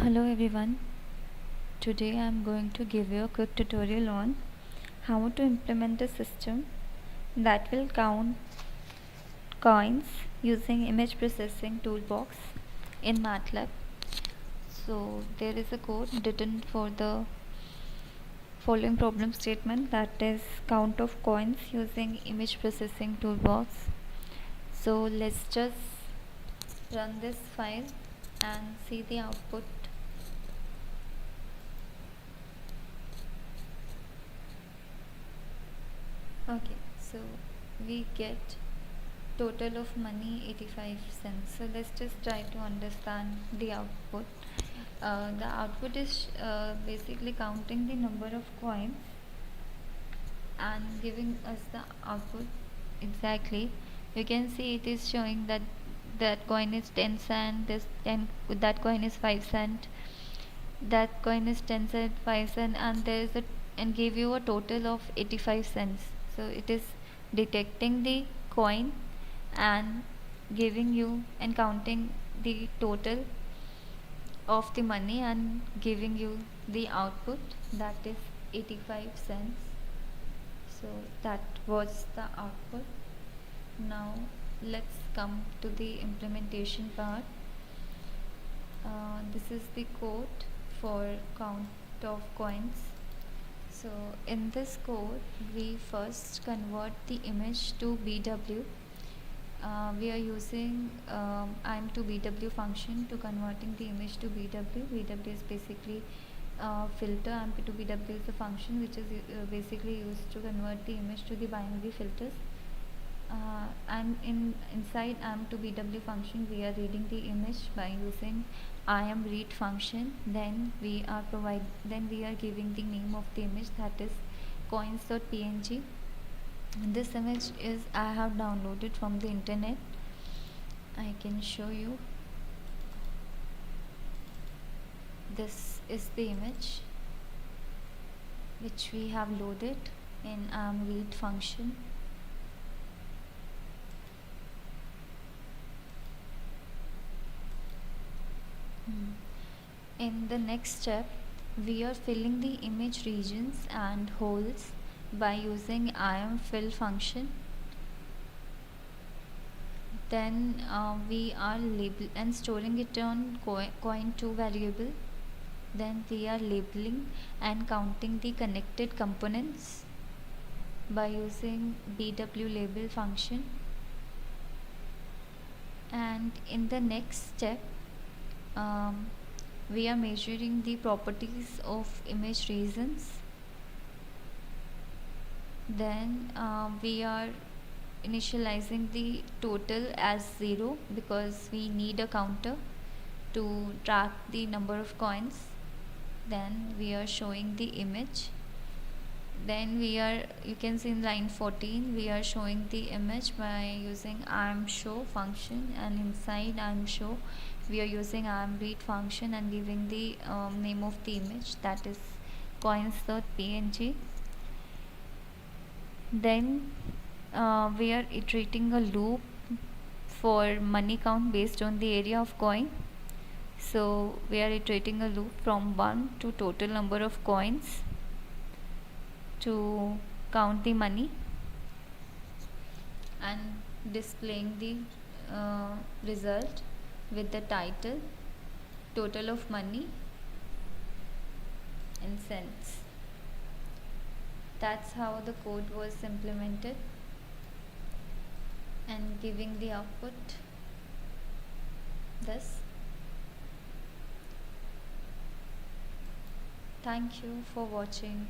Hello everyone. Today I am going to give you a quick tutorial on how to implement a system that will count coins using image processing toolbox in MATLAB. So there is a code written for the following problem statement, that is count of coins using image processing toolbox. So let's just run this file and see the output. Okay, so we get total of money 85 cents. So let's just try to understand the output. The output is basically counting the number of coins and giving us the output exactly. You can see it is showing that that coin is 10 cent, this 10, that coin is 5 cent, that coin is 10 cent, 5 cent, and there is a, and give you a total of 85 cents. So it is detecting the coin and giving you and counting the total of the money and giving you the output, that is 85 cents. So that was the output. Now let's come to the implementation part. This is the code for count of coins. So in this code we first convert the image to BW. We are using IM to BW function to converting the image to BW. BW is basically filter. IM to BW is the function which is basically used to convert the image to the binary filters. And inside IM to BW function we are reading the image by using IM read function. Then we are giving the name of the image, that is coins.png. This image is I have downloaded from the internet. I can show you. This is the image which we have loaded in read function. In the next step we are filling the image regions and holes by using IM fill function. Then we are label and storing it on coin2 variable. Then we are labeling and counting the connected components by using BW label function. And in the next step we are measuring the properties of image regions. Then we are initializing the total as 0 because we need a counter to track the number of coins. Then we are showing the image. Then you can see in line 14 we are showing the image by using IM show function, and inside IM show we are using IM read function and giving the name of the image, that is coins.png. Then we are iterating a loop for money count based on the area of coin. So we are iterating a loop from 1 to total number of coins to count the money and displaying the result with the title total of money in cents. That's how the code was implemented and giving the output thus. Thank you for watching.